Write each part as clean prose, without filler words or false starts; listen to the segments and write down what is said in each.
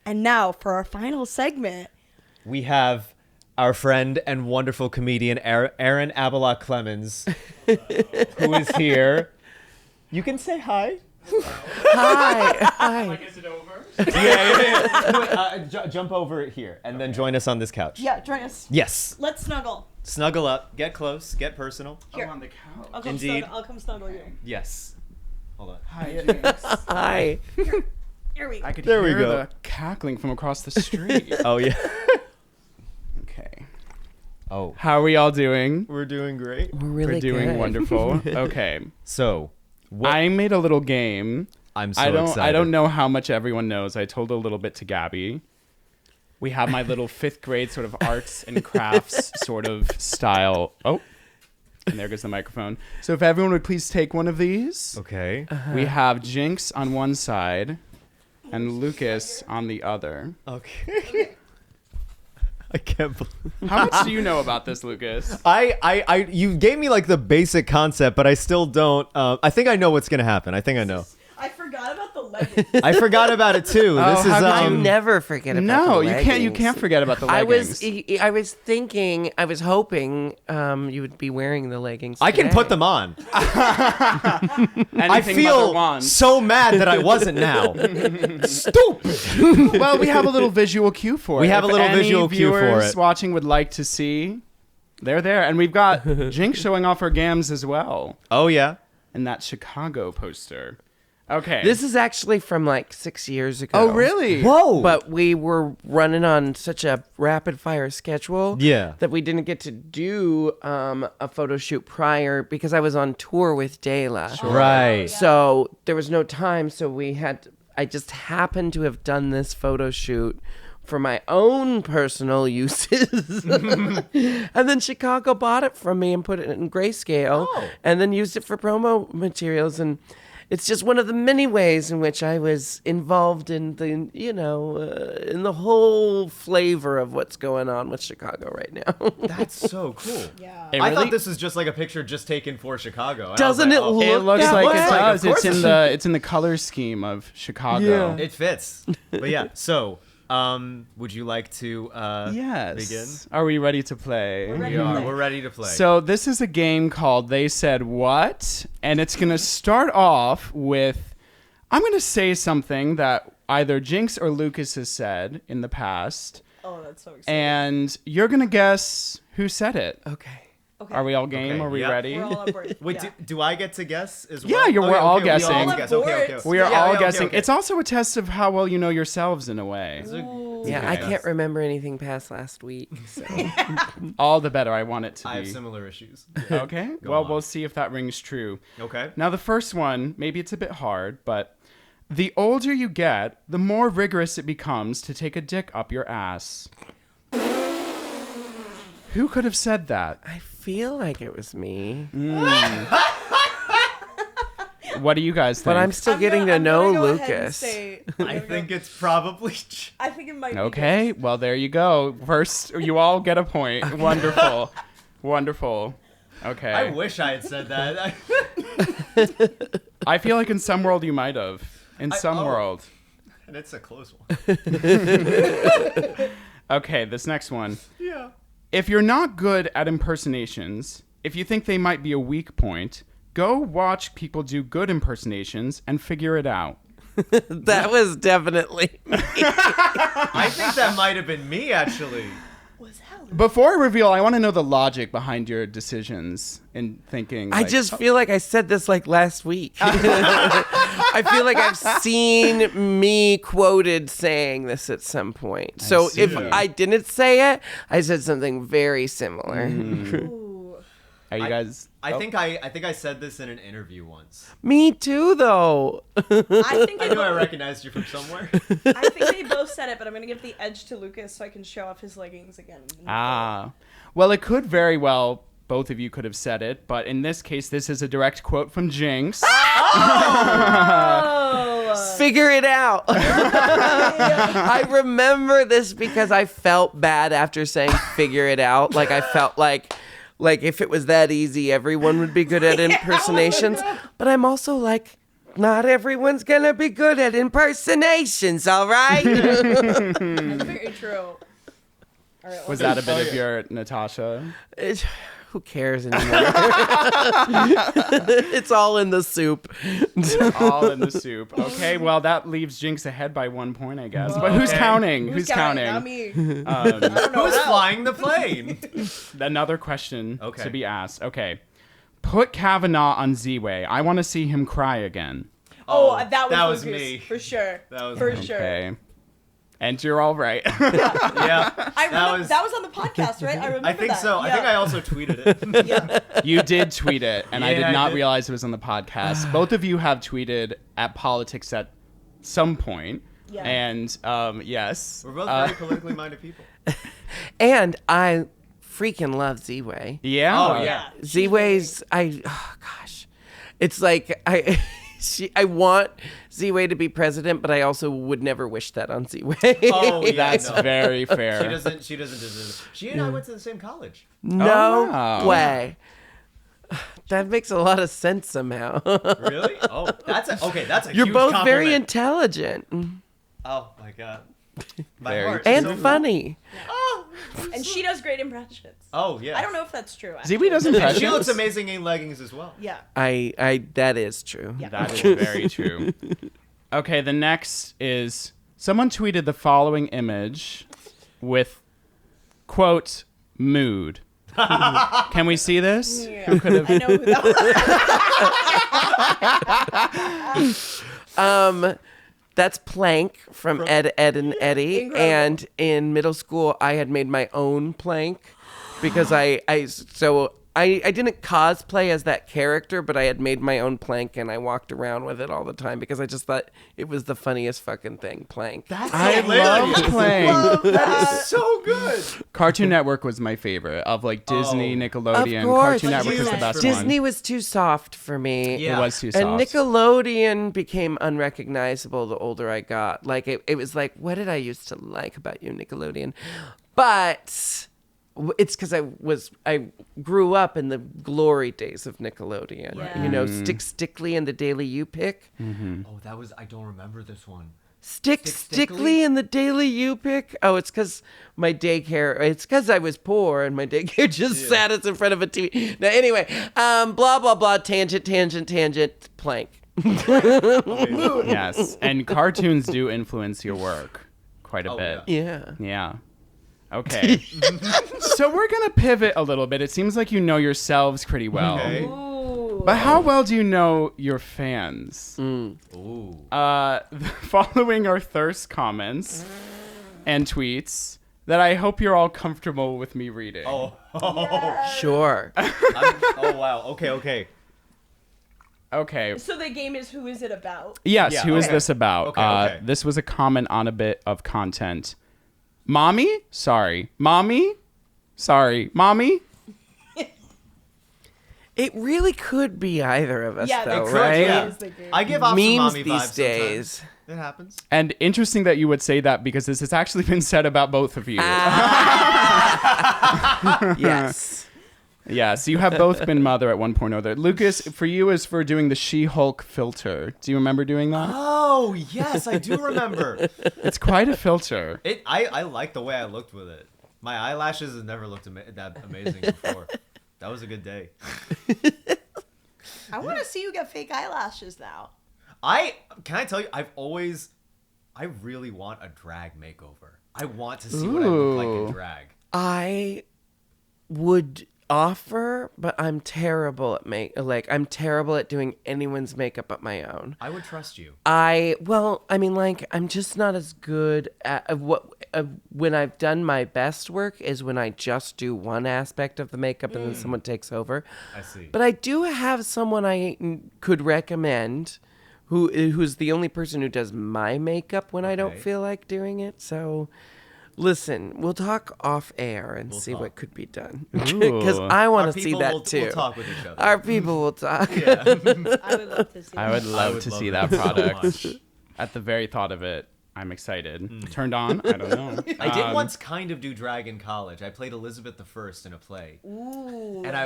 And now for our final segment, we have our friend and wonderful comedian Aran Abelot Clemens, who is here. You can say hi. Hi. Like, is it over? Yeah. Jump over here and then join us on this couch. yeah, join us. Yes. Let's snuggle. Snuggle up. Get close. Get personal. Here. I'm on the couch. I'll come Indeed. Snuggle, I'll come snuggle you. Yes. Hold on. Hi, Jinkx. Hi. Here we go. I could There we hear go. the cackling from across the street. Oh, yeah. Okay. Oh. How are we all doing? We're doing great. We're really We're doing good. wonderful. Okay. So, what? I made a little game. I'm so I excited. don't know how much everyone knows. I told a little bit to Gabby. We have my little 5th grade sort of arts and crafts sort of style. Oh, and there goes the microphone. So if everyone would please take one of these. Okay. We have Jinkx on one side and Lucas on the other. Okay. I can't believe. How much do you know about this, Lucas? You gave me like the basic concept, but I still don't. I think I know what's gonna happen. I think I know. I forgot about the leggings. I forgot about it too. Oh, This is how could I you never forget about No, the you can't. You leggings. can't forget about the leggings. I was thinking, I was hoping you would be wearing the leggings. I can today. put them on. I Anything mother feel wants. so mad that I wasn't now. Stupid. Well, we have a little visual cue for it. We have a If little any visual cue for viewers it. watching would like to see, they're there, and we've got Jinkx showing off her gams as well, Oh yeah. and that Chicago poster. Okay. This is actually from like 6 years ago. Oh, really? Whoa. But we were running on such a rapid fire schedule Yeah. that we didn't get to do a photo shoot prior because I was on tour with Dela. Right. So there was no time. So I just happened to have done this photo shoot for my own personal uses. And then Chicago bought it from me and put it in grayscale and then used it for promo materials. And it's just one of the many ways in which I was involved in the, in the whole flavor of what's going on with Chicago right now. That's so cool. Yeah. It I really- thought this was just like a picture just taken for Chicago. And I was Doesn't like, it oh, look It looks that like way? it does. Of It's course. it's in the color scheme of Chicago. Yeah. It fits. But yeah. So, would you like to Yes. begin? Are we ready to play? ready. We are. We're ready to play. So this is a game called They Said What? And it's going to start off with, I'm going to say something that either Jinkx or Lucas has said in the past. Oh, that's so exciting. And you're going to guess who said it. Okay. Okay. Are we all game? Okay, Are we yep. ready? We're all on board. Wait, Yeah. do I get to guess as well? Yeah, we're all we guessing. all All guess. on Okay. board. We are Yeah, all okay, guessing. okay. It's also a test of how well you know yourselves in a way. Yeah, I Okay. can't remember anything past last week. So. All the better I want it to I have be. similar issues. Okay? Go Well, on. we'll see if that rings true. Okay. Now, the first one, maybe it's a bit hard, but the older you get, the more rigorous it becomes to take a dick up your ass. Who could have said that? I feel like it was me. What do you guys think? But I'm still getting to know go ahead and Lucas. say- I think it's probably. I think it might be. Okay, well, there you go. First, you all get a point. Wonderful. Wonderful. Okay. I wish I had said that. I feel like in some world you might have. In some oh. world. And it's a close one. Okay, this next one. Yeah. If you're not good at impersonations, if you think they might be a weak point, go watch people do good impersonations and figure it out. That was definitely me. I think that might have been me actually. Was hell. Before I reveal, I want to know the logic behind your decisions in thinking. I like, just feel like I said this like last week. I feel like I've seen me quoted saying this at some point. So see. if I didn't say it, I said something very similar. Ooh. Are you guys? I think I said this in an interview once. Me too, though. I think I they knew I both, recognized you from somewhere. I think they both said it, but I'm gonna give the edge to Lucas so I can show off his leggings again. Ah, well, it could very well. Both of you could have said it, but in this case, this is a direct quote from Jinkx. Oh. Figure it out. I remember this because I felt bad after saying figure it out. Like I felt like if it was that easy, everyone would be good at impersonations. But I'm also like, not everyone's gonna be good at impersonations, all right? That's very true. All right, Was that a bit of your Natasha? Who cares anymore? It's all in the soup. All in the soup. Okay, well, that leaves Jinkx ahead by 1 point, I guess. But who's Okay. counting? Who's counting? Not me. I don't know Who's how. flying the plane? Another question Okay. to be asked. Okay. Put Kavanaugh on Z-Way. I want to see him cry again. Oh, that was me. Lucas, for sure. That was for me. sure. Okay. And you're all right. Yeah. I remember that was on the podcast, right? I remember I think that. so. I Yeah. think I also tweeted it. Yeah. You did tweet it, and I Yeah, did I not did. realize it was on the podcast. Both of you have tweeted at politics at some point. Yeah. And yes. We're both very politically minded people. And I freaking love Z-Way. Yeah. Oh, yeah. Z-Way's, oh gosh. It's like, I want Z-Way to be president, but I also would never wish that on Z-Way. Oh, yeah. That's no. very fair. She doesn't deserve it. She and I went to the same college. No Oh, wow. way. That makes a lot of sense somehow. Really? Oh, that's a You're huge both compliment. very intelligent Oh my god. My Very heart. and So- funny. Oh. And she does great impressions. Oh yeah. I don't know if that's true. Actually. Z-Way doesn't And impressions. she looks amazing in leggings as well. Yeah. I that is true. Yeah. That is very true. Okay, the next is someone tweeted the following image with quote mood. Can we see this? Yeah. Who could have? I know who that was. That's Plank from Ed, and Eddie. Incredible. And in middle school, I had made my own Plank because I didn't cosplay as that character, but I had made my own Plank and I walked around with it all the time because I just thought it was the funniest fucking thing, Plank. That's I love playing. That is so good. Cartoon Network was my favorite of like Disney, Oh. Nickelodeon. Of course. Cartoon Network was the best Disney one. was too soft for me. Yeah. It was too And soft. Nickelodeon became unrecognizable the older I got. Like, it was like, what did I used to like about you, Nickelodeon? But it's because I grew up in the glory days of Nickelodeon. Yeah. You know, Stickly and the Daily You Pick. Oh, I don't remember this one. Stickly Stickly? and the Daily You Pick. Oh, it's because my daycare. It's because I was poor and my daycare just sat us in front of a TV. Now, anyway, blah blah blah. Tangent. Plank. Yes, and cartoons do influence your work quite a Oh, bit. Yeah. Yeah. Okay. So we're going to pivot a little bit. It seems like you know yourselves pretty well. Okay. Ooh. But how well do you know your fans? Ooh. Following our thirst comments and tweets that I hope you're all comfortable with me reading. Oh. Sure. Oh wow. Okay. Okay. So the game is Who Is It About? Yes, Yeah, who is okay. this about? Okay. This was a comment on a bit of content. Mommy? Sorry. Mommy? Sorry. Mommy? It really could be either of us, Yeah, though, it could, right? yeah. Is the game. I give off some Memes mommy these vibes days. sometimes. It happens. And interesting that you would say that because this has actually been said about both of you. Yes. Yeah, so you have both been mother at one point or other. Lucas, for you is for doing the She-Hulk filter. Do you remember doing that? Oh yes, I do remember. It's quite a filter. I like the way I looked with it. My eyelashes have never looked that amazing before. That was a good day. I want to see you get fake eyelashes now. Can I tell you, I really want a drag makeover. I want to see what I look like in drag. I would offer, but I'm terrible at I'm terrible at doing anyone's makeup but my own. I would trust you. I'm just not as good at when I've done my best work is when I just do one aspect of the makeup and then someone takes over. I see. But I do have someone I could recommend who's the only person who does my makeup when I don't Okay. feel like doing it. So listen, we'll talk off air and see talk. what could be done. Ooh. Because I want Our to see people that will too. talk with each other. Our people will talk. Yeah. I would love to see I would that. love to see that it so product. much. At the very thought of it, I'm excited. Turned on? I don't know. I did once kind of do drag in college. I played Elizabeth I in a play. Ooh. And I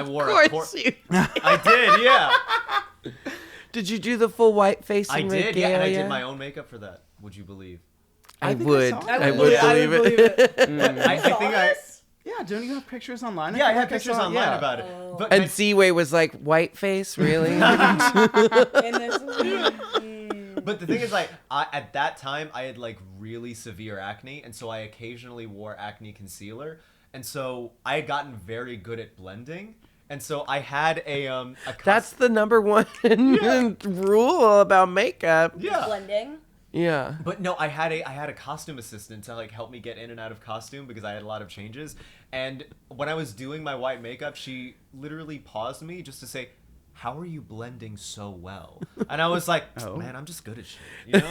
wore Of course you. I did, yeah. Did you do the full white face I and did, yeah, and I regalia? did my own makeup for that. Would you believe? I think would. I saw I that. would I believe would it. believe it. I think I. Yeah, don't you have pictures online? Yeah, I feel had like pictures saw- online yeah. about it. But And Seaway was like, white face, really? And But the thing is, like, at that time, I had, like, really severe acne, and so I occasionally wore acne concealer, and so I had gotten very good at blending, and so I had a That's the number one rule about makeup. yeah. blending. Yeah. But no, I had a costume assistant to, like, help me get in and out of costume because I had a lot of changes, and when I was doing my white makeup, she literally paused me just to say, "How are you blending so well?" And I was like, Oh. "Man, I'm just good at shit." You know?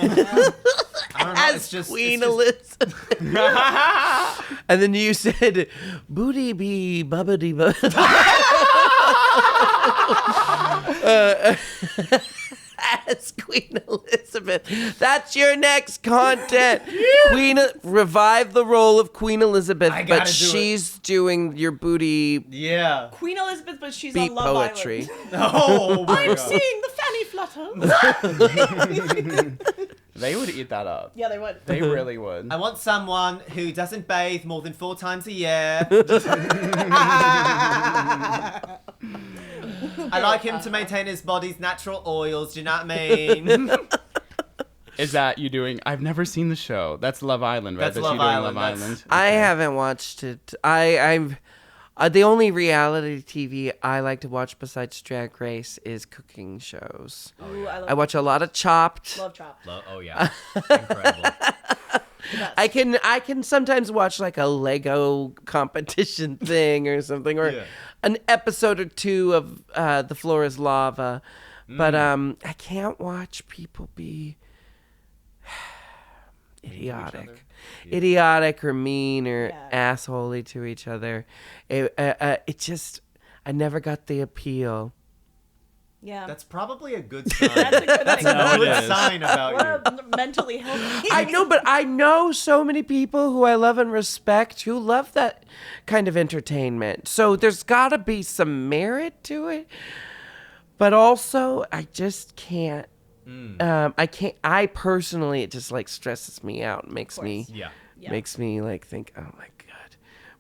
I don't know. As It's just Queen it's just- Elizabeth. And then you said, booty bee, bubbity bub. As Queen Elizabeth. That's your next content. Revive the role of Queen Elizabeth, I but gotta do it. she's doing your booty Yeah. Queen Elizabeth, but she's beat on Love poetry. Island. Oh my I'm God. seeing the fanny flutter. They would eat that up. Yeah, they would. They really would. I want someone who doesn't bathe more than 4 times a year. I like him to maintain his body's natural oils, do you know what I mean? Is that you doing? I've never seen the show. That's Love Island, right? That's you Love doing Island, Love that's- Island. I Okay. haven't watched it. I'm the only reality TV I like to watch besides Drag Race is cooking shows. Ooh, I love, I watch a lot of Chopped. love Chopped. Oh yeah. Incredible. I can sometimes watch like a Lego competition thing or something, or Yeah. an episode or two of The Floor is Lava, but I can't watch people be idiotic or mean or Yeah. assholey to each other. It just, I never got the appeal. Yeah. That's probably a good sign. That's a good That's thing. a good it is. sign about you. We're mentally healthy. I know, but I know so many people who I love and respect who love that kind of entertainment. So there's got to be some merit to it. But also, I just can't. I can't. I personally, it just like stresses me out. And makes me Yeah. Yeah. makes me like think, oh my god.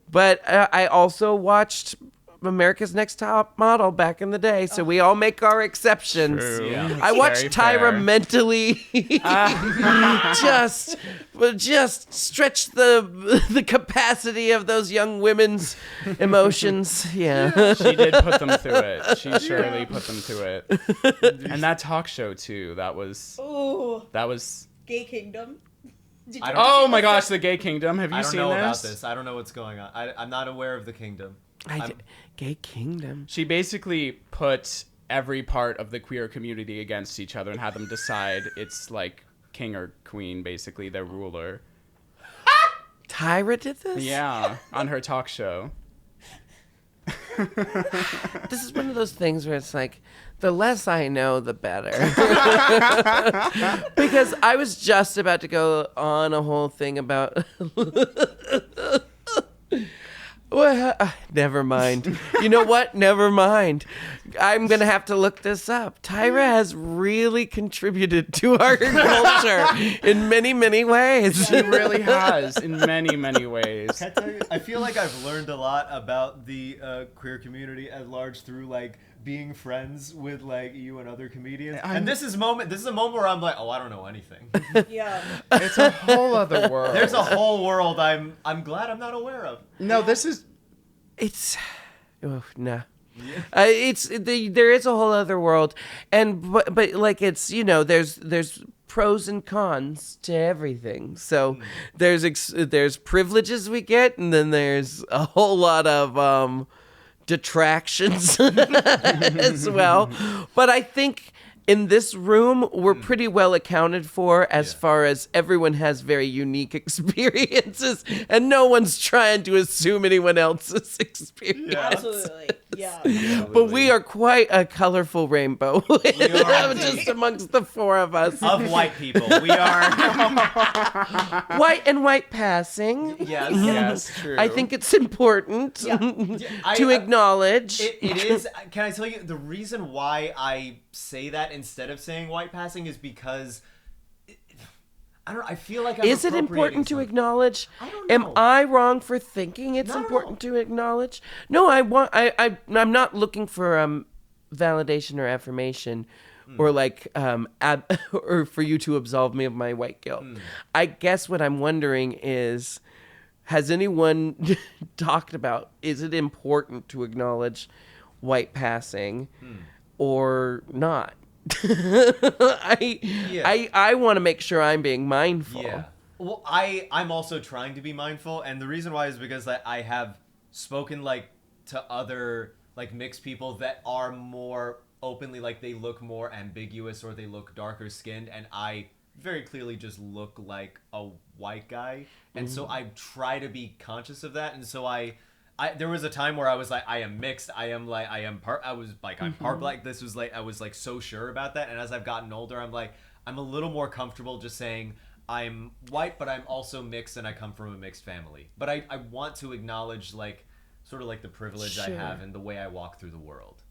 But I also watched America's Next Top Model back in the day, so we all make our exceptions. True. Yeah. I watched Very Tyra fair. mentally just stretch the capacity of those young women's emotions. Yeah. She did put them through it. She surely put them through it. And that talk show too. That was Ooh, Gay Kingdom. Did you I don't- Oh my gosh, the Gay Kingdom. Have you I don't seen know this? about this. I don't know what's going on. I'm not aware of the kingdom. Gay Kingdom. She basically put every part of the queer community against each other and had them decide it's like king or queen, basically their ruler. Tyra did this? Yeah, on her talk show. This is one of those things where it's like, the less I know, the better. Because I was just about to go on a whole thing about... Well, never mind. You know what? Never mind. I'm going to have to look this up. Tyra has really contributed to our culture in many, many ways. She really has, in many, many ways. Can I tell you? I feel like I've learned a lot about the queer community at large through like being friends with like you and other comedians. And this is a moment where I'm like, oh, I don't know anything. Yeah. It's a whole other world. There's a whole world I'm glad I'm not aware of. No, this is... It's... Oh, nah. There is a whole other world, and but like it's, you know, there's pros and cons to everything. So there's privileges we get, and then there's a whole lot of detractions as well. But I think in this room we're pretty well accounted for as far as everyone has very unique experiences, and no one's trying to assume anyone else's experience. Absolutely. Yeah. But we are quite a colorful rainbow. are Just amongst the four of us. of white people. We are. White and white passing. Yes. Yes, true. I think it's important I- to acknowledge. It is. Can I tell you the reason why I say that instead of saying white passing is because I don't know. I feel like I'm Is it appropriating important to something. acknowledge? I don't Am know. I wrong for thinking it's Not at important all. to acknowledge? No, I'm not looking for validation or affirmation, or like or for you to absolve me of my white guilt. I guess what I'm wondering is, has anyone talked about, is it important to acknowledge white passing or not? I want to make sure I'm being mindful. Yeah. Well, I'm also trying to be mindful, and the reason why is because I have spoken like to other like mixed people that are more openly like they look more ambiguous or they look darker skinned, and I very clearly just look like a white guy, and so I try to be conscious of that, and so I there was a time where I was like, I am mixed. I'm part black. This was like, I was like so sure about that. And as I've gotten older, I'm a little more comfortable just saying I'm white, but I'm also mixed and I come from a mixed family. But I want to acknowledge like sort of like the privilege I Sure. have and the way I walk through the world.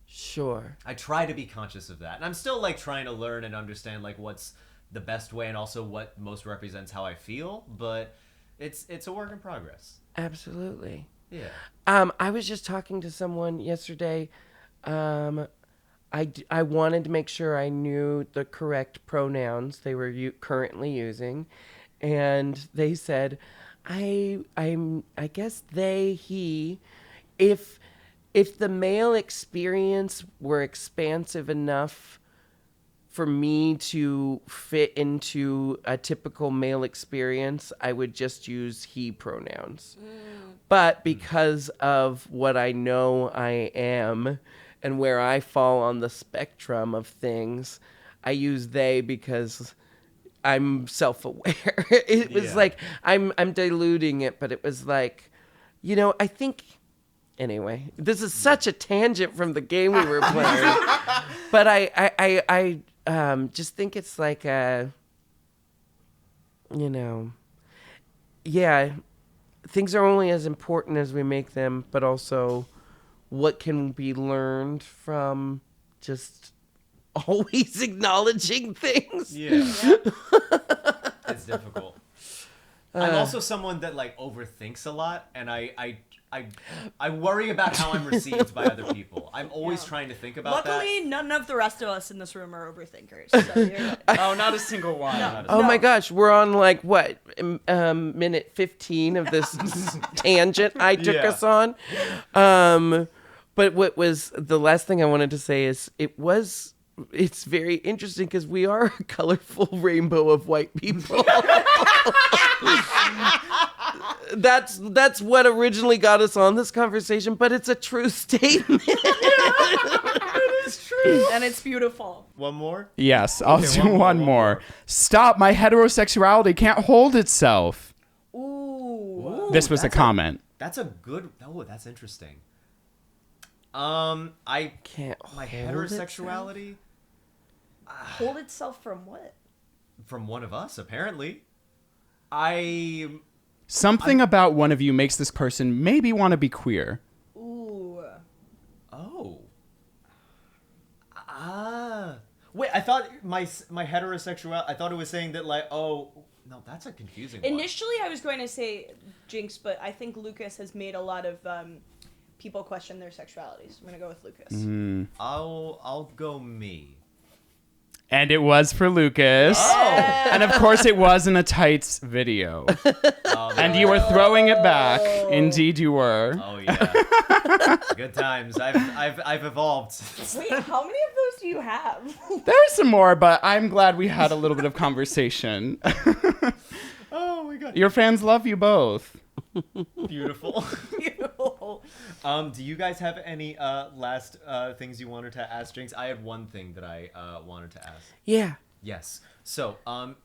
Sure. I try to be conscious of that. And I'm still like trying to learn and understand like what's the best way and also what most represents how I feel. But it's a work in progress. Absolutely. Yeah. I was just talking to someone yesterday. I wanted to make sure I knew the correct pronouns they were currently using, and they said, I guess they, he, if the male experience were expansive enough for me to fit into a typical male experience, I would just use he pronouns. But because of what I know I am and where I fall on the spectrum of things, I use they because I'm self-aware. It was Yeah. like I'm diluting it, but it was like, I think anyway, this is such a tangent from the game we were playing. But I just think it's like things are only as important as we make them, but also what can be learned from just always acknowledging things. Yeah. It's difficult. I'm also someone that like overthinks a lot, and I worry about how I'm received by other people. I'm always trying to think about Luckily, none of the rest of us in this room are overthinkers. So you're good. Oh, not a single one. that. Oh No. my gosh, we're on like what, minute 15 of this tangent I took Yeah. us on. But what was the last thing I wanted to say is it's very interesting because we are a colorful rainbow of white people. That's what originally got us on this conversation, but it's a true statement. It's true. And it's beautiful. One more. Yes, I'll do one one more, more. Stop, my heterosexuality can't hold itself. Ooh. This was a comment. That's a good. Oh, that's interesting. I Can't my hold heterosexuality Hold itself from what? from one of us apparently. Something about one of you makes this person maybe want to be queer. Ooh. Oh. Wait, I thought my heterosexuality. I thought it was saying that like, oh, no, that's a confusing one. Initially, I was going to say Jinkx, but I think Lucas has made a lot of people question their sexuality. So I'm going to go with Lucas. I'll go me. And it was for Lucas. Oh. And of course it was in a tights video. And you were throwing it back. Indeed you were. Oh yeah. Good times. I've evolved. Wait, how many of those do you have? There are some more, but I'm glad we had a little bit of conversation. Oh my god. Your fans love you both. Beautiful. Beautiful. Do you guys have any last things you wanted to ask Jinkx? I had one thing that I wanted to ask. Yeah. Yes. So,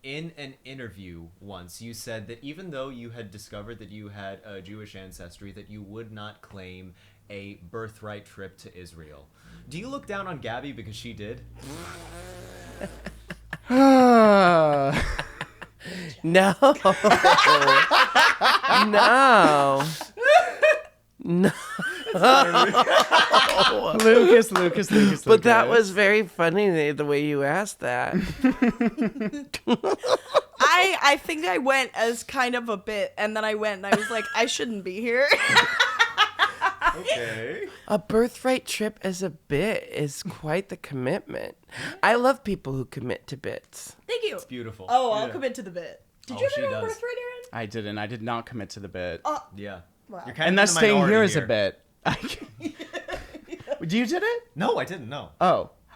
in an interview once, you said that even though you had discovered that you had a Jewish ancestry, that you would not claim a birthright trip to Israel. Do you look down on Gabby because she did? No. No. Lucas. But that was very funny the way you asked that. I think I went as kind of a bit, and then I went and I was like, I shouldn't be here. Okay. A birthright trip as a bit is quite the commitment. I love people who commit to bits. Thank you. It's beautiful. Oh, I'll Yeah. commit to the bit. Did Oh, you she ever go does. birthright, Aaron? I didn't. I did not commit to the bit. Yeah. Wow. You're kind And of that's in the staying minority here as a bit. You did it? No, I didn't. No.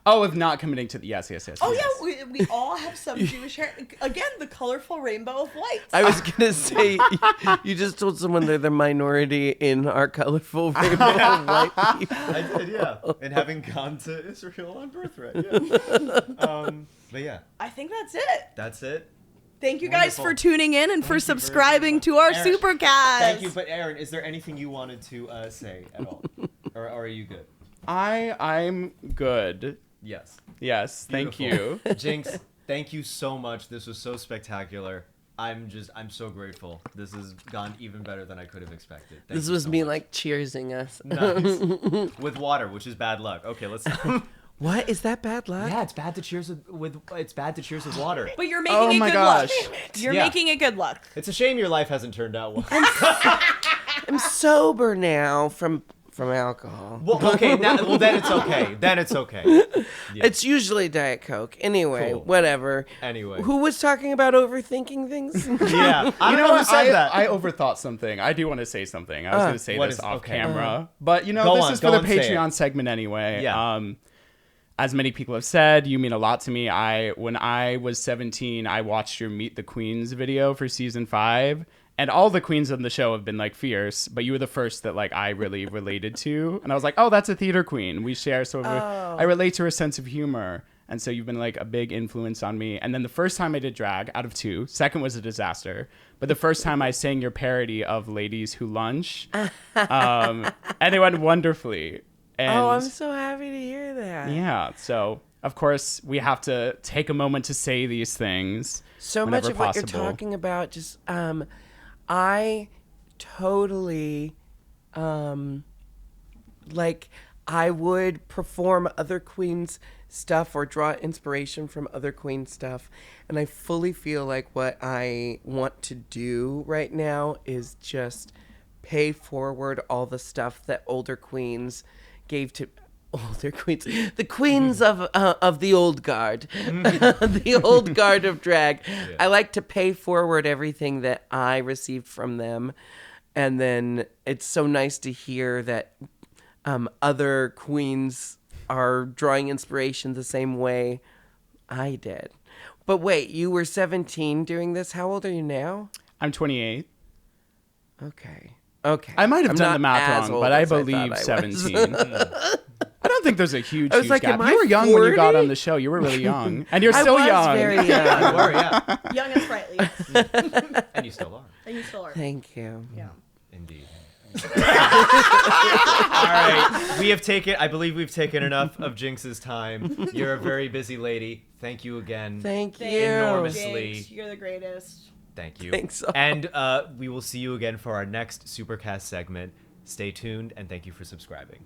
Oh, of not committing to the yes. Oh yeah, we all have some Jewish hair. Again, the colorful rainbow of lights. I was gonna say, you just told someone they're the minority in our colorful rainbow of white people. I did, yeah. And having gone to Israel on birthright, yeah. But yeah, I think that's it. that's it. Thank you guys Wonderful. for tuning in and Thank for you very subscribing much. to our Aaron, Supercast. Thank you, but Aaron, is there anything you wanted to say at all, or are you good? I'm good. Yes. Yes, thank Beautiful. you. Jinx, thank you so much. This was so spectacular. I'm so grateful. This has gone even better than I could have expected. Thank This you was so me much. like cheersing us. Nice. With water, which is bad luck. Okay, let's. What is that bad luck? Yeah, it's bad to cheers with water. But you're making Oh it my good gosh. luck. You're Yeah. making it good luck. It's a shame your life hasn't turned out well. I'm sober now from alcohol. Well, okay, then it's okay. Then it's okay. Yeah. It's usually Diet Coke. Anyway, Cool. whatever. Anyway. Who was talking about overthinking things? Yeah, I don't know who said that. I overthought something. I do want to say something. I was going to say what this is- off okay. camera. But, Go this on, is go for the on, say it. Patreon segment anyway. Yeah. As many people have said, you mean a lot to me. When I was 17, I watched your Meet the Queens video for season 5. And all the queens on the show have been like fierce, but you were the first that like I really related to. And I was like, oh, that's a theater queen. We share sort of I relate to her sense of humor. And so you've been like a big influence on me. And then the first time I did drag out of 2, second was a disaster. But the first time I sang your parody of Ladies Who Lunch, and it went wonderfully. And Oh, I'm so happy to hear that. yeah, so of course we have to take a moment to say these things. So much whenever of what possible. you're talking about just I totally like I would perform other queens stuff or draw inspiration from other queen stuff, and I fully feel like what I want to do right now is just pay forward all the stuff that older queens gave to older queens, the queens of the old guard, the old guard of drag. Yeah. I like to pay forward everything that I received from them, and then it's so nice to hear that other queens are drawing inspiration the same way I did. But wait, you were 17 doing this. How old are you now? I'm 28. Okay. I might have I'm done not the math as wrong, old but I as thought believe I was. 17. I don't think there's a huge, I was huge like, gap. am I You were young when you got 40? on the show. You were really young. And you're I still was young. very You young. were, yeah. Young and sprightly. Yes. And you still are. And you still are. Thank you. Yeah. Indeed. All right, I believe we've taken enough of Jinx's time. You're a very busy lady. Thank you again. Thank you. Enormously. Jinx, you're the greatest. Thank you. Thanks all. And we will see you again for our next Supercast segment. Stay tuned, and thank you for subscribing.